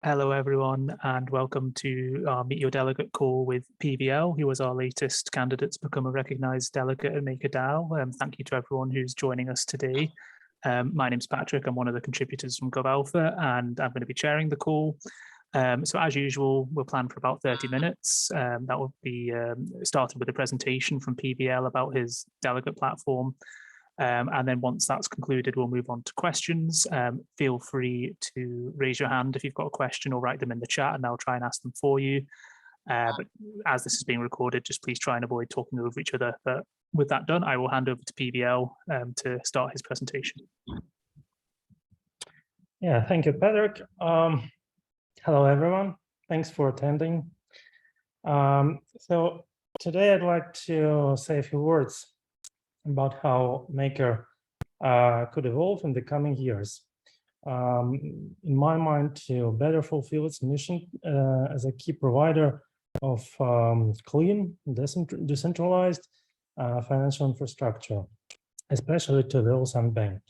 Hello, everyone, and welcome to our Meet Your Delegate call with PVL, who was our latest candidate to become a recognised delegate at MakerDAO. Thank you to everyone who's joining us today. My name's Patrick. I'm one of the contributors from GovAlpha, and I'm going to be chairing the call. So as usual, we'll plan for about 30 minutes. That will be started with a presentation from PVL about his delegate platform. And then once that's concluded, we'll move on to questions. Feel free to raise your hand if you've got a question or write them in the chat and I'll try and ask them for you. But as this is being recorded, just please try and avoid talking over each other. But with that done, I will hand over to PVL to start his presentation. Yeah, thank you, Patrick. Hello, everyone. Thanks for attending. So today I'd like to say a few words about how Maker could evolve in the coming years. In my mind, to better fulfill its mission as a key provider of clean, decentralized financial infrastructure, especially to those unbanked.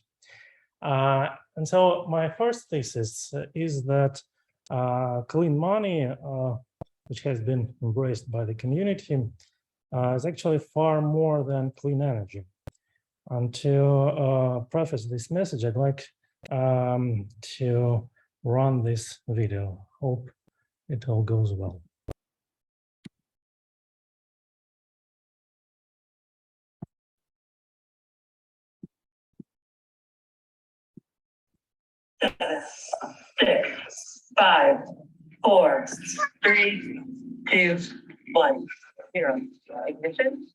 And so my first thesis is that clean money, which has been embraced by the community, is actually far more than clean energy. And to preface this message, I'd like to run this video. Hope it all goes well. Six, 5, 4, 3, 2, 1. 0. Ignition.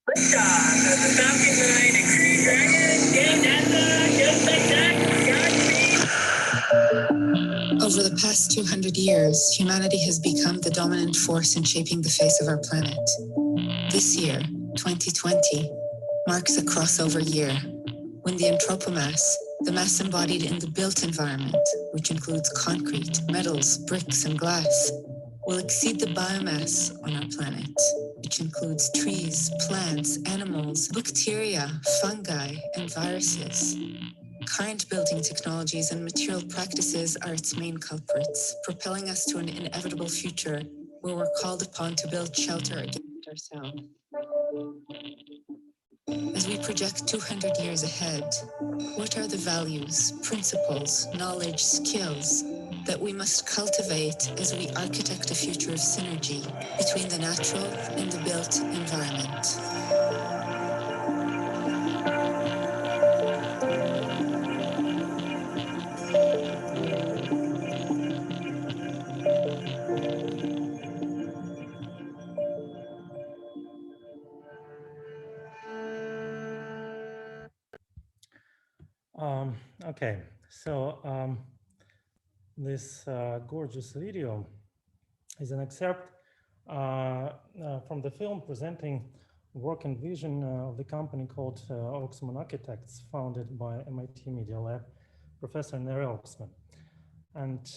Liftoff of the Falcon 9 and Crew Dragon. Yay, NASA! Just like that. Godspeed. Over the past 200 years, humanity has become the dominant force in shaping the face of our planet. This year, 2020, marks a crossover year, when the anthropomass, the mass embodied in the built environment, which includes concrete, metals, bricks, and glass, will exceed the biomass on our planet, which includes trees, plants, animals, bacteria, fungi, and viruses. Current building technologies and material practices are its main culprits, propelling us to an inevitable future where we're called upon to build shelter against ourselves. As we project 200 years ahead, what are the values, principles, knowledge, skills that we must cultivate as we architect a future of synergy between the natural and the built environment? Okay, so this gorgeous video is an excerpt from the film presenting work and vision of the company called Oxman Architects, founded by MIT Media Lab Professor Neri Oxman. And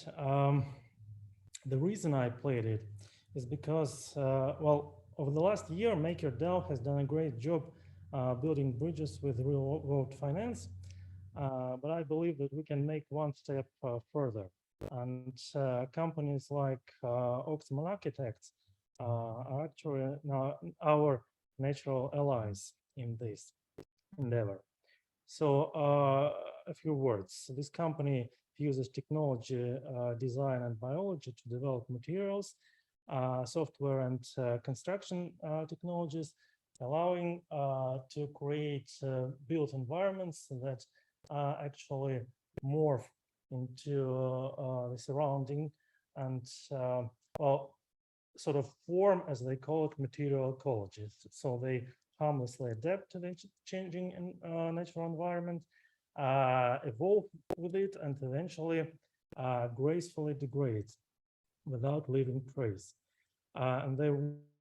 the reason I played it is because, well, over the last year, MakerDAO has done a great job building bridges with real-world finance. But I believe that we can make one step further. And companies like Oxman Architects are actually our natural allies in this endeavor. So a few words. This company uses technology, design, and biology to develop materials, software, and construction technologies, allowing to create built environments that actually morph into the surrounding and well, sort of form, as they call it, material ecologies. So they harmlessly adapt to the changing natural environment, evolve with it, and eventually gracefully degrade without leaving trace. And they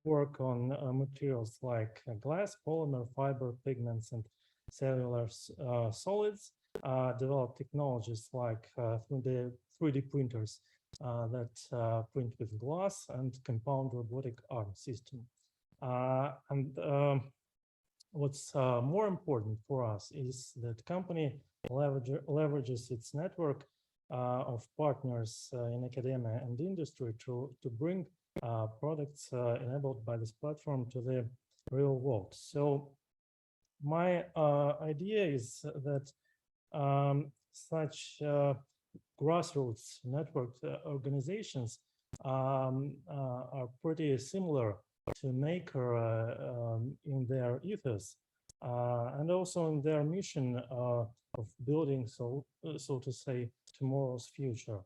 work on materials like glass, polymer, fiber, pigments, and cellular solids, develop technologies like 3D printers that print with glass, and compound robotic arm system. What's more important for us is that company leverages its network of partners in academia and industry to bring products enabled by this platform to the real world. So my idea is that such grassroots networked organizations are pretty similar to Maker in their ethos and also in their mission of building, so to say, tomorrow's future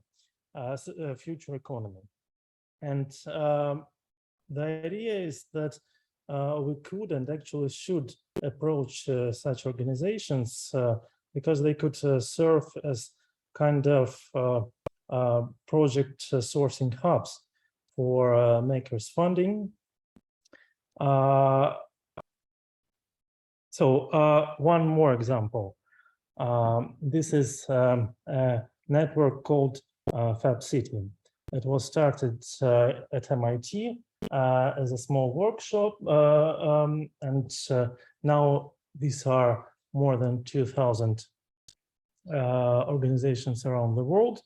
economy. And the idea is that we could and actually should approach such organizations because they could serve as kind of project sourcing hubs for makers funding. So one more example. This is a network called Fab City. It was started at MIT as a small workshop, and now these are more than 2,000 organizations around the world,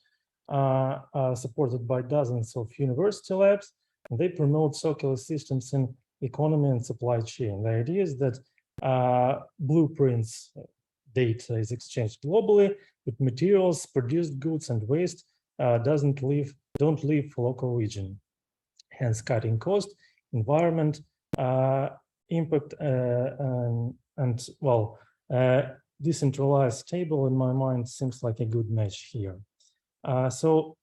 supported by dozens of university labs. And they promote circular systems in economy and supply chain. The idea is that blueprints data is exchanged globally, but materials, produced goods, and waste don't leave local region, hence cutting cost, environment impact, and well, decentralized table in my mind seems like a good match here. So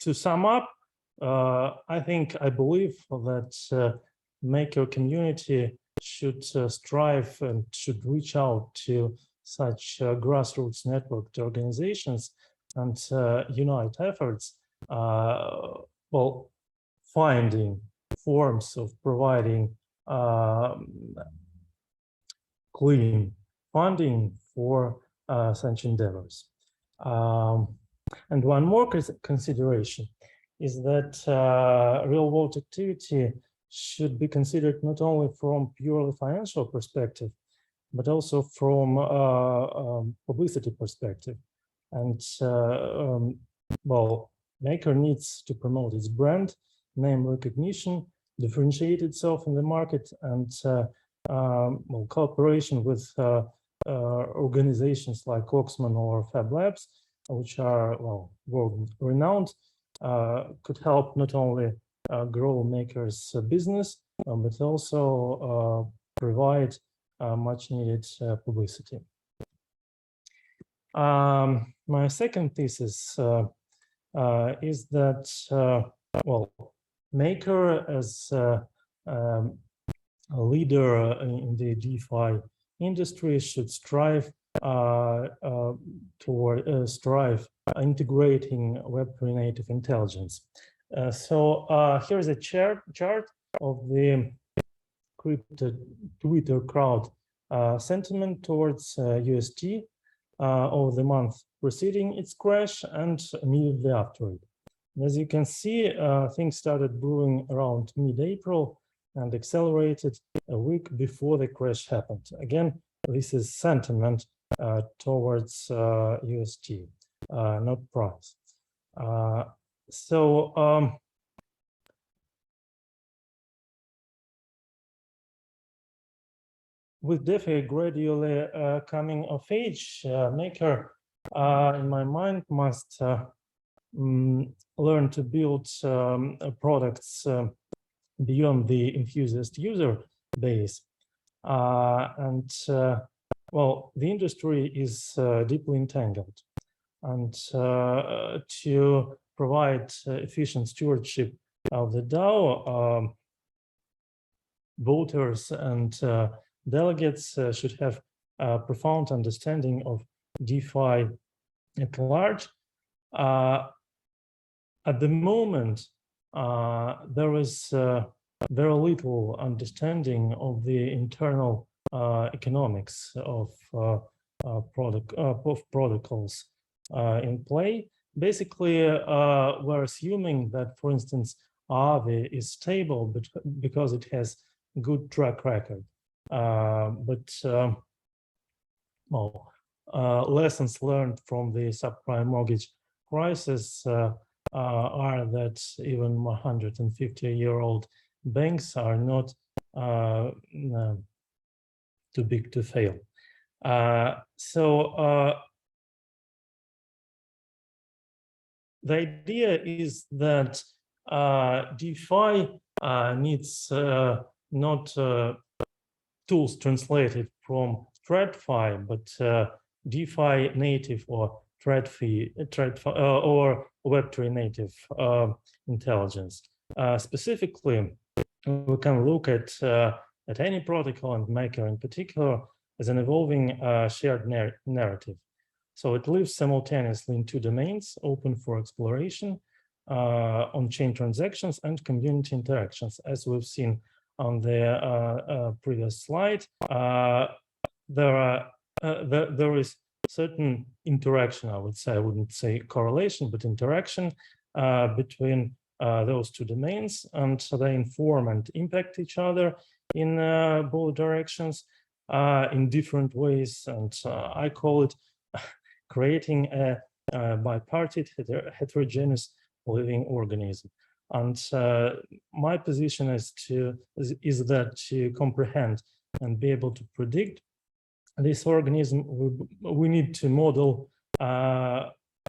to sum up, I believe that maker community should strive and should reach out to such grassroots networked organizations and unite efforts, well, finding forms of providing clean funding for such endeavors. And one more consideration is that real-world activity should be considered not only from purely financial perspective, but also from publicity perspective. And well, Maker needs to promote its brand, name recognition, differentiate itself in the market, and well, cooperation with organizations like Oxman or Fab Labs, which are, well, world-renowned, could help not only grow Maker's business, but also provide much needed publicity. My second thesis is that, well, Maker as a leader in the DeFi industry should strive toward integrating Web3 native intelligence. So here's a chart of the crypto Twitter crowd sentiment towards UST over the month preceding its crash and immediately after it. And as you can see, things started brewing around mid-April and accelerated a week before the crash happened. Again, this is sentiment towards UST, not price. With DeFi gradually coming of age, Maker, in my mind, must learn to build products beyond the enthusiast user base. Well, the industry is deeply entangled. And to provide efficient stewardship of the DAO, voters and delegates should have a profound understanding of DeFi at large. At the moment, there is very little understanding of the internal economics of protocols in play. Basically, we're assuming that, for instance, Aave is stable but because it has good track record. Well, lessons learned from the subprime mortgage crisis are that even 150-year-old banks are not too big to fail. The idea is that DeFi needs not tools translated from TradFi, but DeFi native or TradFi or Web3 native intelligence. Specifically, we can look at any protocol and Maker in particular as an evolving shared narrative. So it lives simultaneously in two domains, open for exploration, on-chain transactions and community interactions. As we've seen on the previous slide, there is certain interaction, I would say. I wouldn't say correlation, but interaction between those two domains, and so they inform and impact each other in both directions in different ways. And I call it creating a bipartite heterogeneous living organism. And my position is that to comprehend and be able to predict this organism, we need to model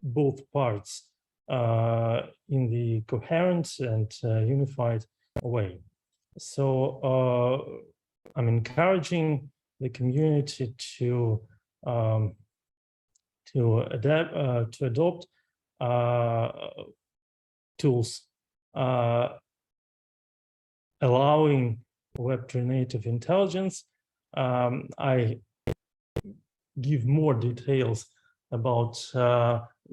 both parts in the coherent and unified way. So I'm encouraging the community to adopt tools allowing Web3 native intelligence. I give more details about,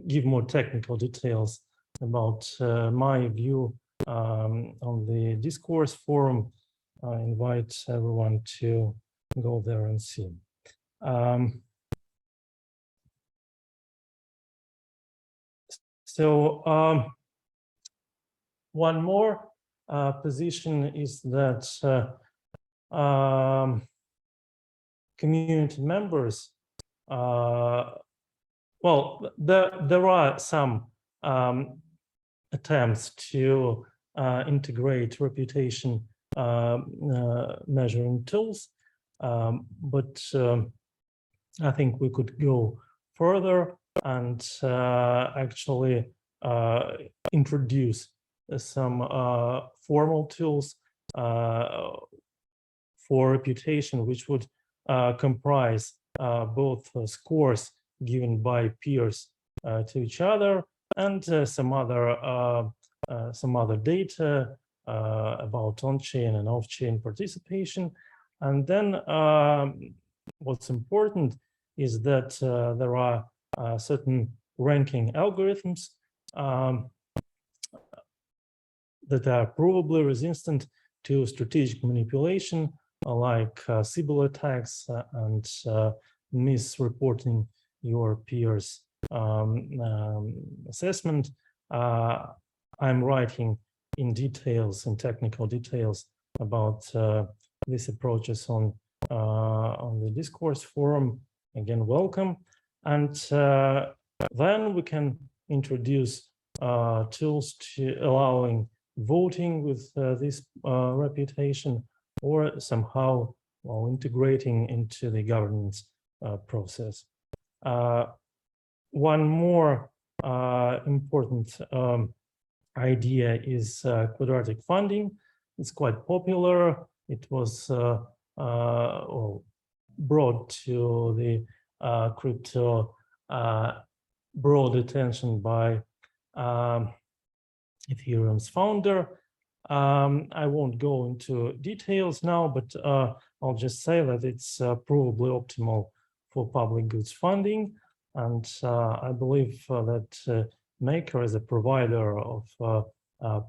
give more technical details about my view on the discourse forum. I invite everyone to go there and see. One more position is that community members, well, there are some attempts to integrate reputation measuring tools, but I think we could go further and actually introduce some formal tools for reputation, which would comprise both scores given by peers to each other and some other data about on-chain and off-chain participation. And then what's important is that there are certain ranking algorithms that are probably resistant to strategic manipulation, like Sybil attacks and misreporting your peers' assessment. I'm writing in details, in technical details, about these approaches on the discourse forum. Again, welcome. And then we can introduce tools to allowing voting with this reputation, or somehow integrating into the governance process. One more important idea is quadratic funding. It's quite popular. It was brought to the crypto broad attention by Ethereum's founder. I won't go into details now, but I'll just say that it's probably optimal for public goods funding. And I believe that Maker, as a provider of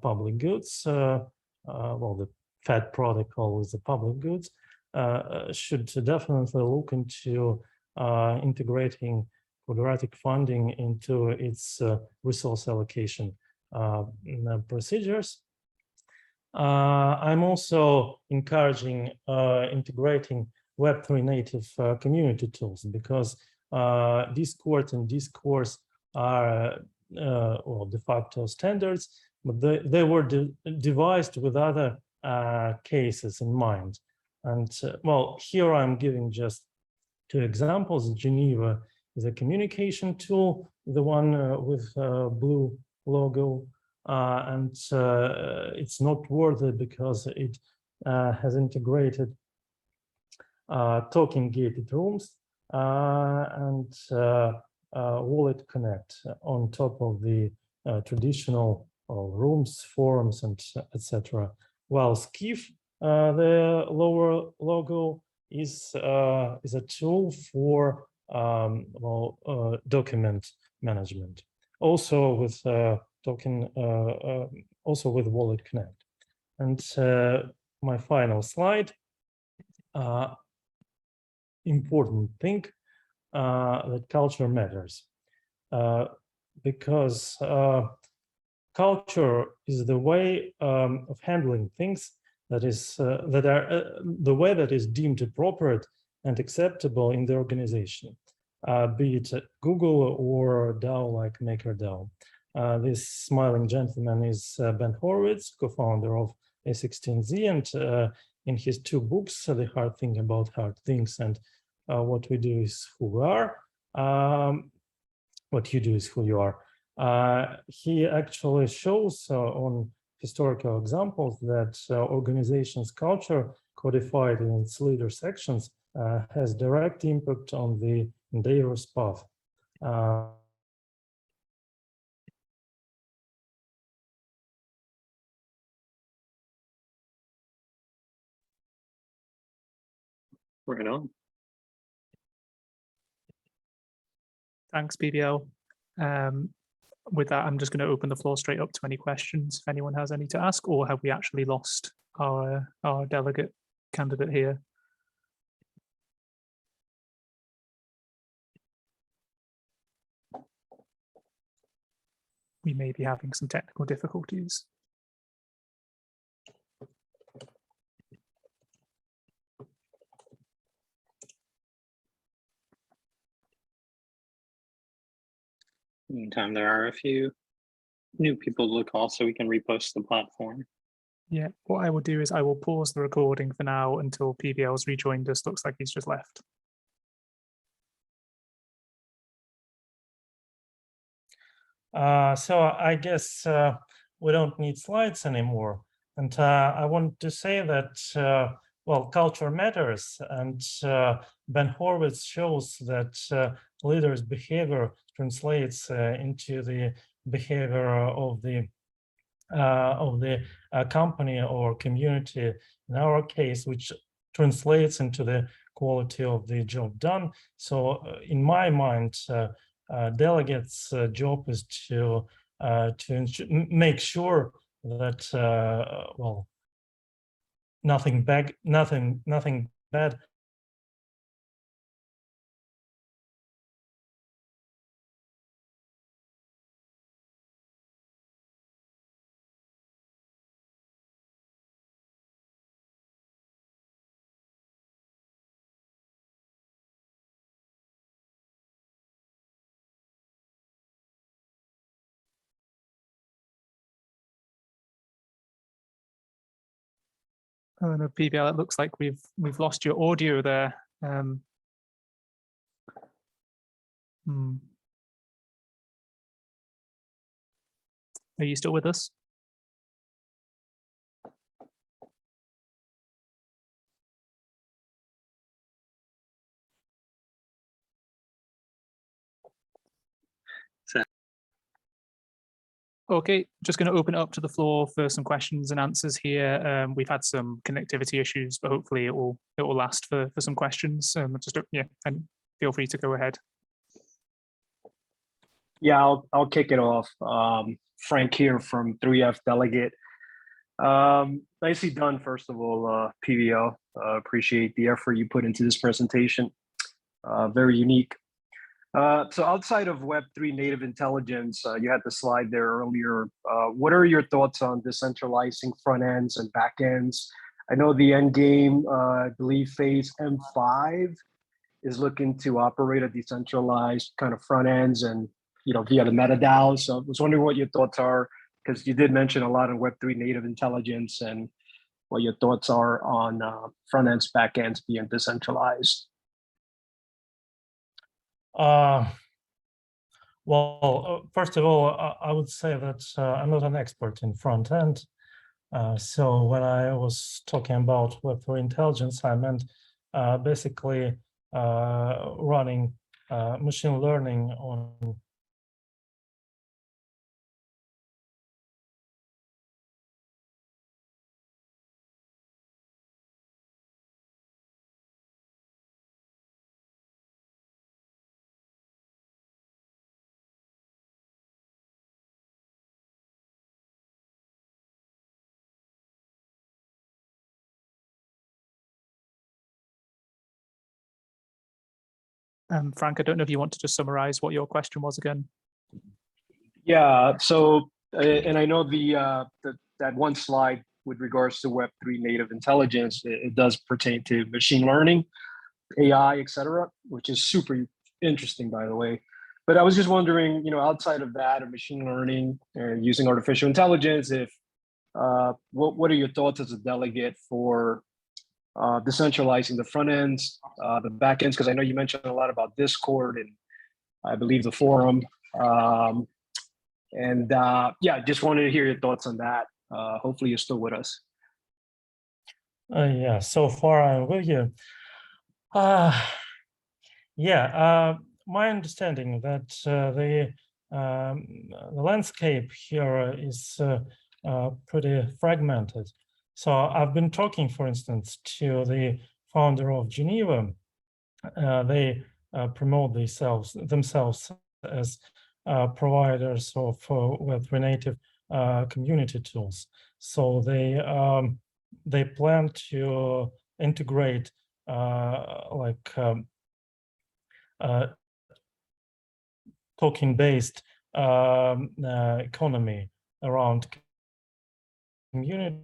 public goods, well, the FAT protocol is the public goods, should definitely look into integrating quadratic funding into its resource allocation procedures. I'm also encouraging integrating Web3 native community tools, because Discord and discourse are well, de facto standards, but they were devised with other cases in mind. And well, here I'm giving just two examples. Geneva is a communication tool, the one with blue logo, and it's noteworthy because it has integrated talking gated rooms and Wallet Connect on top of the traditional rooms, forums, and etc. While Skiff, the lower logo, is a tool for document management, also with also with Wallet Connect. And my final slide. Important thing that culture matters, because culture is the way of handling things that is the way that is deemed appropriate and acceptable in the organization, be it Google or DAO like MakerDAO. This smiling gentleman is Ben Horowitz, co-founder of Ep.16, and in his two books, The Hard Thing About Hard Things and What We Do Is Who We Are, What You Do Is Who You Are, he actually shows on historical examples that organizations' culture codified in its leader sections has direct impact on the endeavor's path. Right on. Thanks, BBL. With that, I'm just going to open the floor straight up to any questions if anyone has any to ask, or have we actually lost our delegate candidate here? We may be having some technical difficulties. Meantime, there are a few new people to the call, so we can repost the platform. Yeah, what I will do is I will pause the recording for now until PBL's rejoined us. Looks like he's just left. So I guess we don't need slides anymore. And I want to say that, well, culture matters. And Ben Horowitz shows that leaders' behavior translates into the behavior of the company or community, in our case, which translates into the quality of the job done. So in my mind, delegates' job is to make sure that well, nothing bad Oh no, PBL, it looks like we've lost your audio there. Are you still with us? Okay, just going to open it up to the floor for some questions and answers here. We've had some connectivity issues, but hopefully it will last for some questions. Yeah, and feel free to go ahead. Yeah, I'll kick it off. Frank here from 3F Delegate. Nicely done, first of all, PVL. Appreciate the effort you put into this presentation. Very unique. So outside of Web3 native intelligence, you had the slide there earlier. What are your thoughts on decentralizing front ends and back ends? I know the end game, I believe phase M5 is looking to operate a decentralized kind of front ends and via the meta DAOs. So I was wondering what your thoughts are, because you did mention a lot of Web3 native intelligence, and what your thoughts are on front ends, back ends being decentralized. Well, first of all, I would say that I'm not an expert in front end. So when I was talking about Web3 intelligence, I meant basically running machine learning on Frank, I don't know if you want to just summarize what your question was again. Yeah. So, and I know that one slide with regards to Web3 native intelligence, it does pertain to machine learning, AI, et cetera, which is super interesting, by the way. But I was just wondering, outside of that, of machine learning and using artificial intelligence, if what are your thoughts as a delegate for decentralizing the front ends, the back ends? Because I know you mentioned a lot about Discord and I believe the forum. Yeah, just wanted to hear your thoughts on that. Hopefully you're still with us. Yeah, so far I'm with you. My understanding that the landscape here is pretty fragmented. So I've been talking, for instance, to the founder of Geneva. They promote themselves as providers of Web3 native community tools. So they plan to integrate token-based economy around community